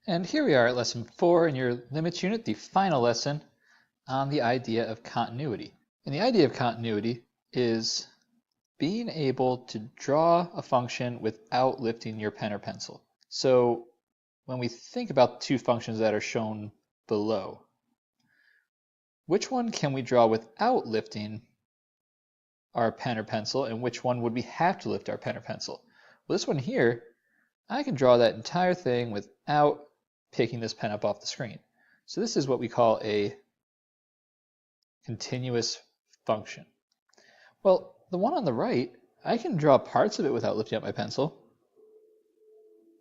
And here we are at lesson 4 in your limits unit, the final lesson on the idea of continuity. And the idea of continuity is being able to draw a function without lifting your pen or pencil. So when we think about two functions that are shown below, which one can we draw without lifting our pen or pencil, and which one would we have to lift our pen or pencil? Well, this one here, I can draw that entire thing without picking this pen up off the screen. So this is what we call a continuous function. Well, the one on the right, I can draw parts of it without lifting up my pencil,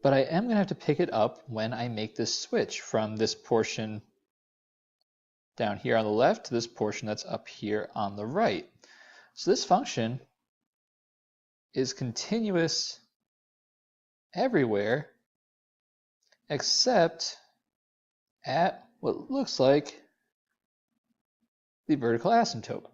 but I am going to have to pick it up when I make this switch from this portion down here on the left to this portion that's up here on the right. So this function is continuous everywhere except at what looks like the vertical asymptote.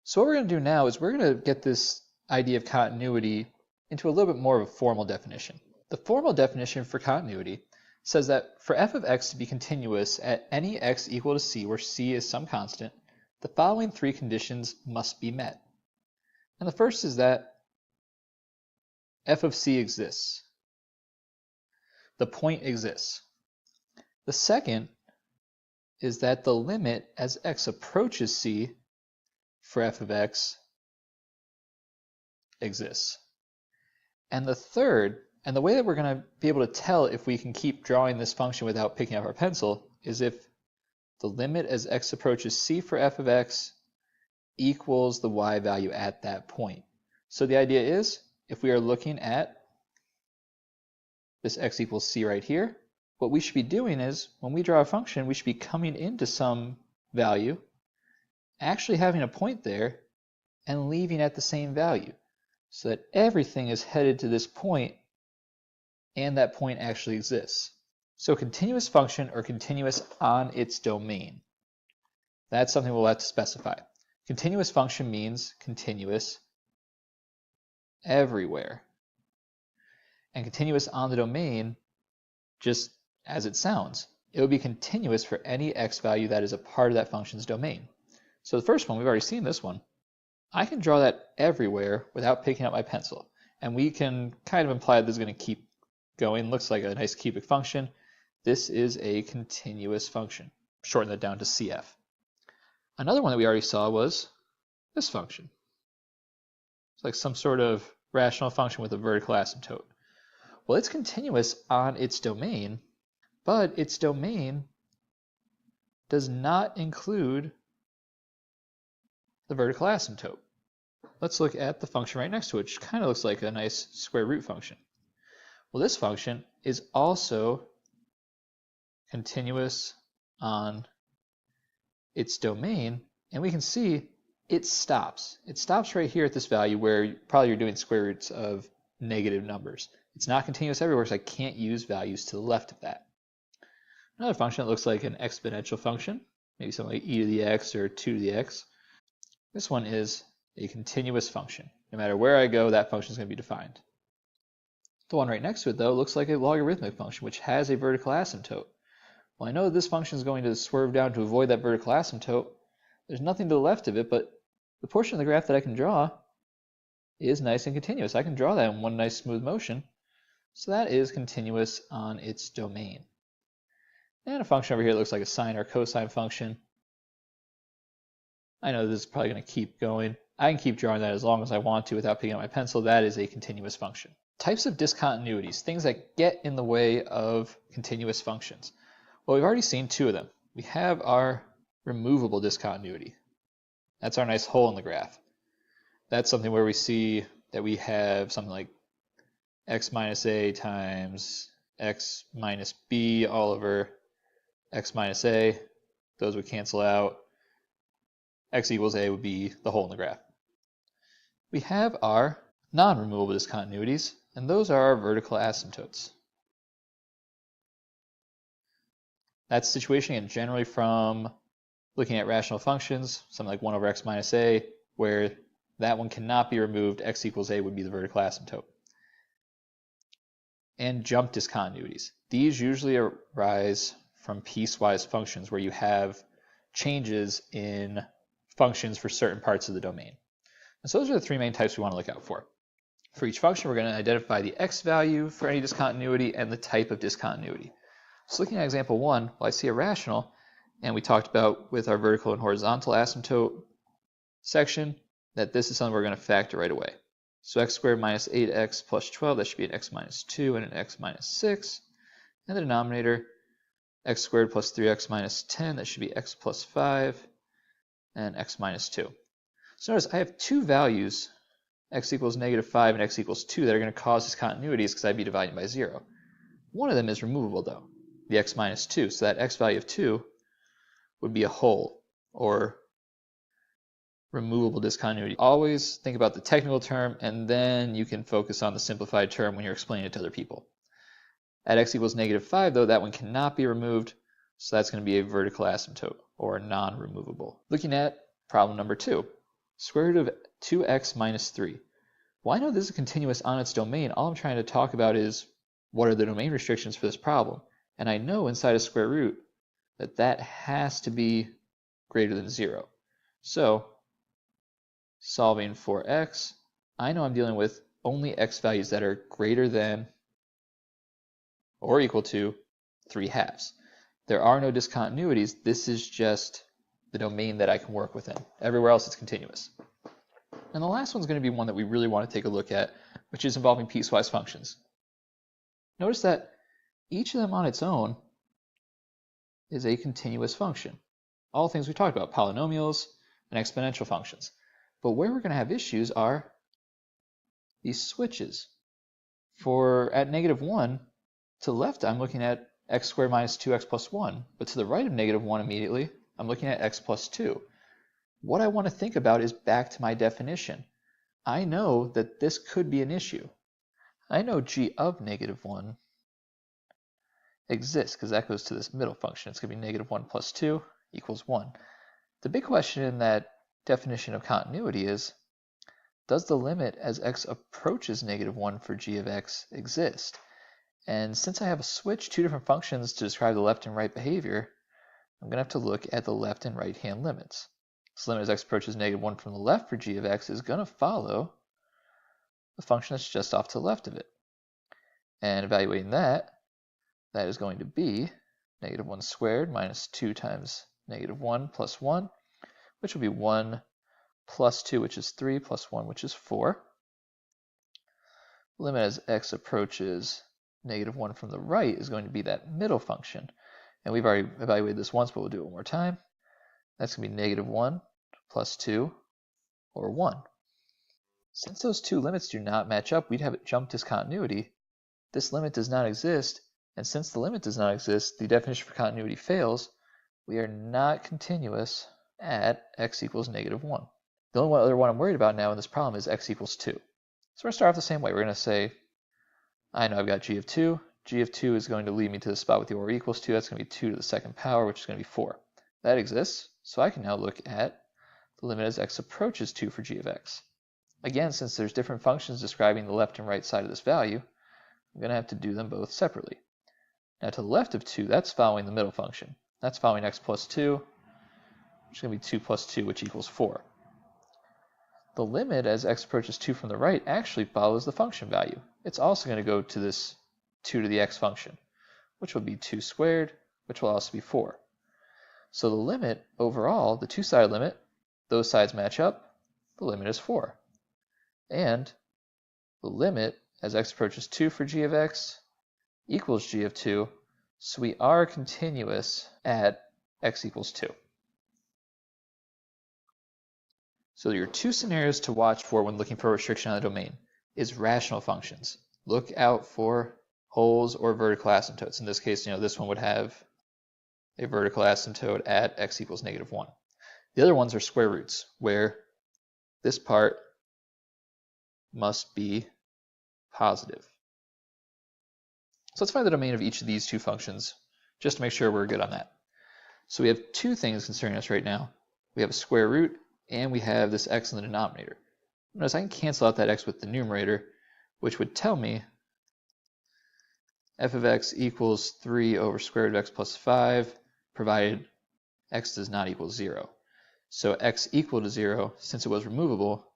So what we're going to do now is we're going to get this idea of continuity into a little bit more of a formal definition. The formal definition for continuity says that for f of x to be continuous at any x equal to c, where c is some constant, the following three conditions must be met. And the first is that f of c exists. The point exists. The second is that the limit as x approaches c for f of x exists. And the third, and the way that we're going to be able to tell if we can keep drawing this function without picking up our pencil, is if the limit as x approaches c for f of x equals the y value at that point. So the idea is, if we are looking at this x equals c right here, what we should be doing is, when we draw a function, we should be coming into some value, actually having a point there, and leaving at the same value, so that everything is headed to this point, and that point actually exists. So continuous function or continuous on its domain. That's something we'll have to specify. Continuous function means continuous everywhere. And continuous on the domain, just as it sounds, it would be continuous for any x value that is a part of that function's domain. So the first one, we've already seen this one. I can draw that everywhere without picking up my pencil. And we can kind of imply that this is going to keep going. Looks like a nice cubic function. This is a continuous function. Shorten that down to CF. Another one that we already saw was this function. It's like some sort of rational function with a vertical asymptote. Well, it's continuous on its domain, but its domain does not include the vertical asymptote. Let's look at the function right next to it, which kind of looks like a nice square root function. Well, this function is also continuous on its domain, and we can see it stops. It stops right here at this value where probably you're doing square roots of negative numbers. It's not continuous everywhere, so I can't use values to the left of that. Another function that looks like an exponential function, maybe something like e to the x or 2 to the x. This one is a continuous function. No matter where I go, that function is going to be defined. The one right next to it, though, looks like a logarithmic function, which has a vertical asymptote. Well, I know this function is going to swerve down to avoid that vertical asymptote. There's nothing to the left of it, but the portion of the graph that I can draw is nice and continuous. I can draw that in one nice smooth motion. So that is continuous on its domain. And a function over here that looks like a sine or cosine function. I know this is probably going to keep going. I can keep drawing that as long as I want to without picking up my pencil. That is a continuous function. Types of discontinuities, things that get in the way of continuous functions. Well, we've already seen two of them. We have our removable discontinuity. That's our nice hole in the graph. That's something where we see that we have something like x minus a times x minus b all over x minus a. Those would cancel out. X equals a would be the hole in the graph. We have our non-removable discontinuities, and those are our vertical asymptotes. That's the situation, and generally from looking at rational functions, something like 1 over x minus a, where that one cannot be removed, x equals a would be the vertical asymptote. And jump discontinuities. These usually arise from piecewise functions where you have changes in functions for certain parts of the domain. And so those are the three main types we want to look out for. For each function, we're going to identify the x value for any discontinuity and the type of discontinuity. So looking at example 1, well, I see a rational, and we talked about with our vertical and horizontal asymptote section that this is something we're going to factor right away. So x squared minus 8x plus 12, that should be an x minus 2 and an x minus 6. And the denominator, x squared plus 3x minus 10, that should be x plus 5 and x minus 2. So notice I have two values, x equals negative 5 and x equals 2, that are going to cause discontinuities because I'd be dividing by 0. One of them is removable though, the x minus 2. So that x value of 2 would be a whole or removable discontinuity. Always think about the technical term and then you can focus on the simplified term when you're explaining it to other people. At x equals negative 5 though, that one cannot be removed, so that's going to be a vertical asymptote or non-removable. Looking at problem number 2, square root of 2x minus 3. Well, I know this is continuous on its domain. All I'm trying to talk about is what are the domain restrictions for this problem. And I know inside a square root that that has to be greater than 0. So solving for x, I know I'm dealing with only x values that are greater than or equal to 3/2. There are no discontinuities. This is just the domain that I can work within. Everywhere else it's continuous. And the last one's going to be one that we really want to take a look at, which is involving piecewise functions. Notice that each of them on its own is a continuous function. All things we talked about, polynomials and exponential functions. But where we're going to have issues are these switches. For at negative 1, to the left I'm looking at x squared minus 2x plus 1, but to the right of negative 1 immediately, I'm looking at x plus 2. What I want to think about is back to my definition. I know that this could be an issue. I know g of negative 1 exists because that goes to this middle function. It's going to be negative 1 plus 2 equals 1. The big question in that definition of continuity is, does the limit as x approaches negative 1 for g of x exist? And since I have a switch, two different functions to describe the left and right behavior, I'm going to have to look at the left and right hand limits. So limit as x approaches negative 1 from the left for g of x is going to follow the function that's just off to the left of it. And evaluating that, that is going to be negative 1 squared minus 2 times negative 1 plus 1, which will be 1 plus 2, which is 3, plus 1, which is 4. Limit as x approaches negative 1 from the right is going to be that middle function. And we've already evaluated this once, but we'll do it one more time. That's going to be negative 1 plus 2, or 1. Since those two limits do not match up, we'd have a jump discontinuity. This limit does not exist, and since the limit does not exist, the definition for continuity fails. We are not continuous at x equals negative 1. The only other one I'm worried about now in this problem is x equals 2. So we're going to start off the same way. We're going to say, I know I've got g of 2. G of 2 is going to lead me to the spot with the or equals 2. That's going to be 2 to the second power, which is going to be 4. That exists, so I can now look at the limit as x approaches 2 for g of x. Again, since there's different functions describing the left and right side of this value, I'm going to have to do them both separately. Now to the left of 2, that's following the middle function. That's following x plus 2, which is going to be 2 plus 2, which equals 4. The limit as x approaches 2 from the right actually follows the function value. It's also going to go to this 2 to the x function, which will be 2 squared, which will also be 4. So the limit overall, the two-sided limit, those sides match up, the limit is 4. And the limit as x approaches 2 for g of x equals g of 2, so we are continuous at x equals 2. So your two scenarios to watch for when looking for a restriction on the domain is rational functions. Look out for holes or vertical asymptotes. In this case, this one would have a vertical asymptote at x equals negative 1. The other ones are square roots, where this part must be positive. So let's find the domain of each of these two functions, just to make sure we're good on that. So we have two things concerning us right now. We have a square root, and we have this x in the denominator. Notice I can cancel out that x with the numerator, which would tell me f of x equals 3 over square root of x plus 5, provided x does not equal 0. So x equal to 0, since it was removable,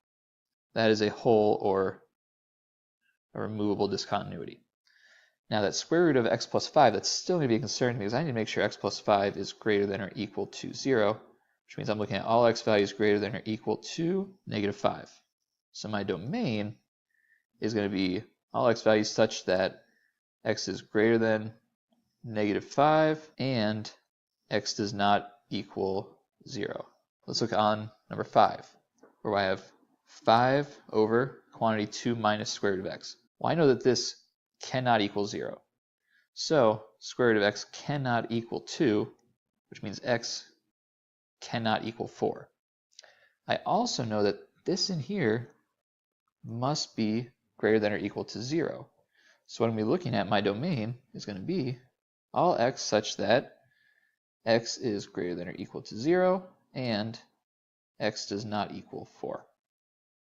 that is a whole or a removable discontinuity. Now that square root of x plus 5, that's still going to be a concern because I need to make sure x plus 5 is greater than or equal to 0, which means I'm looking at all x values greater than or equal to negative 5. So my domain is going to be all x values such that x is greater than negative 5 and x does not equal 0. Let's look on number 5, where I have 5 over quantity 2 minus square root of x. Well, I know that this cannot equal 0. So square root of x cannot equal 2, which means x cannot equal 4. I also know that this in here must be greater than or equal to 0. So what I'm going to be looking at, my domain is going to be all x such that x is greater than or equal to 0 and x does not equal 4.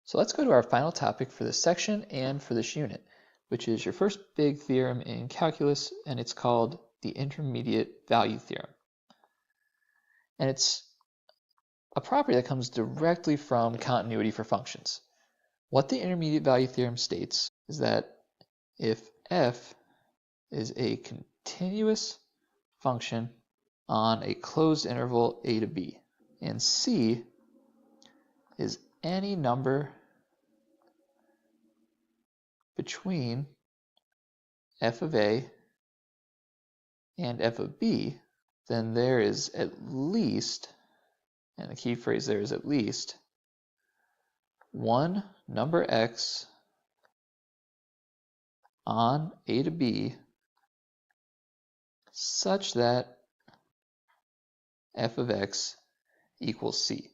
So let's go to our final topic for this section and for this unit, which is your first big theorem in calculus, and it's called the Intermediate Value Theorem. And it's a property that comes directly from continuity for functions. What the Intermediate Value Theorem states is that if f is a continuous function on a closed interval a to b, and c is any number between f of a and f of b, then there is at least, and the key phrase there is at least, one number x on a to b such that f of x equals c.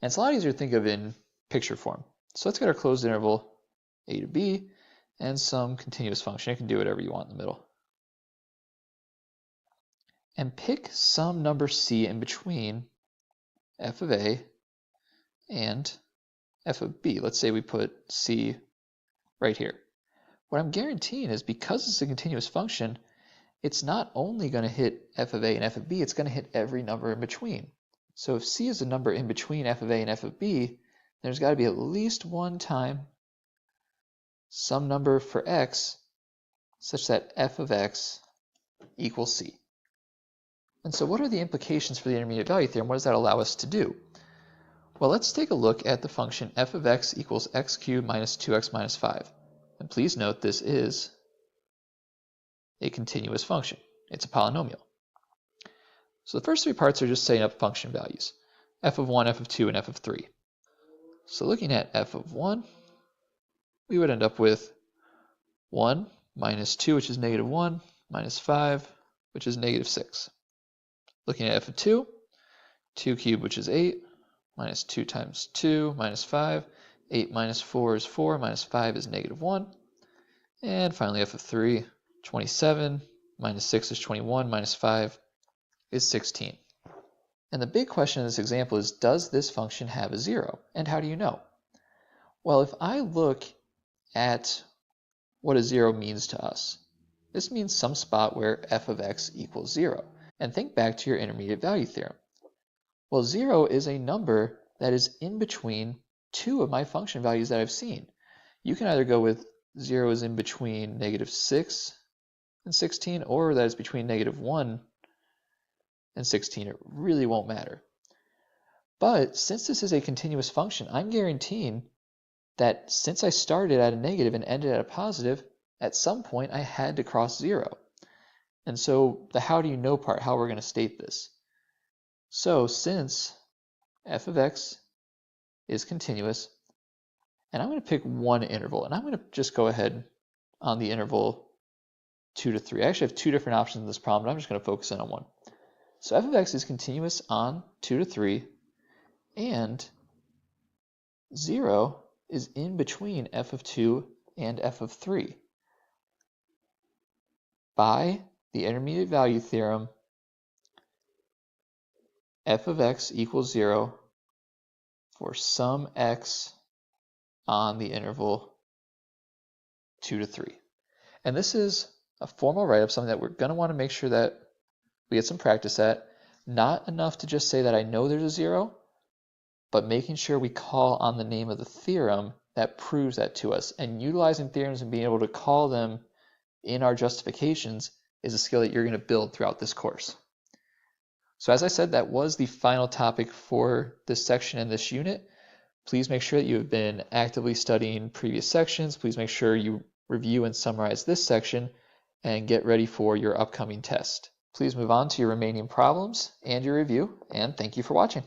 And it's a lot easier to think of in picture form. So let's get our closed interval a to b and some continuous function. You can do whatever you want in the middle. And pick some number c in between f of a and f of b. Let's say we put c right here. What I'm guaranteeing is because it's a continuous function, it's not only going to hit f of a and f of b, it's going to hit every number in between. So if c is a number in between f of a and f of b, there's got to be at least one time some number for x such that f of x equals c. And so what are the implications for the intermediate value theorem? What does that allow us to do? Well, let's take a look at the function f of x equals x cubed minus 2x minus 5. And please note this is a continuous function. It's a polynomial. So the first three parts are just setting up function values, f of 1, f of 2, and f of 3. So looking at f of 1, we would end up with 1 minus 2, which is negative 1, minus 5, which is negative 6. Looking at f of 2, 2 cubed, which is 8, minus 2 times 2, minus 5. 8 minus 4 is 4, minus 5 is negative 1. And finally f of 3, 27, minus 6 is 21, minus 5 is 16. And the big question in this example is, does this function have a 0? And how do you know? Well, if I look at what a 0 means to us, this means some spot where f of x equals 0. And think back to your intermediate value theorem. Well, 0 is a number that is in between two of my function values that I've seen. You can either go with 0 is in between negative 6 and 16, or that is between negative 1 and 16. It really won't matter. But since this is a continuous function, I'm guaranteeing that since I started at a negative and ended at a positive, at some point I had to cross 0. And so the how do you know part, how we're going to state this. So since f of x is continuous, and I'm going to pick one interval, and I'm going to just go ahead on the interval 2 to 3. I actually have two different options in this problem, but I'm just going to focus in on one. So f of x is continuous on 2 to 3, and 0 is in between f of 2 and f of 3. By the intermediate value theorem, f of x equals 0 for some x on the interval 2 to 3. And this is a formal write-up, something that we're going to want to make sure that we get some practice at. Not enough to just say that I know there's a zero, but making sure we call on the name of the theorem that proves that to us. And utilizing theorems and being able to call them in our justifications is a skill that you're going to build throughout this course. So as I said, that was the final topic for this section and this unit. Please make sure that you have been actively studying previous sections. Please make sure you review and summarize this section and get ready for your upcoming test. Please move on to your remaining problems and your review, and thank you for watching.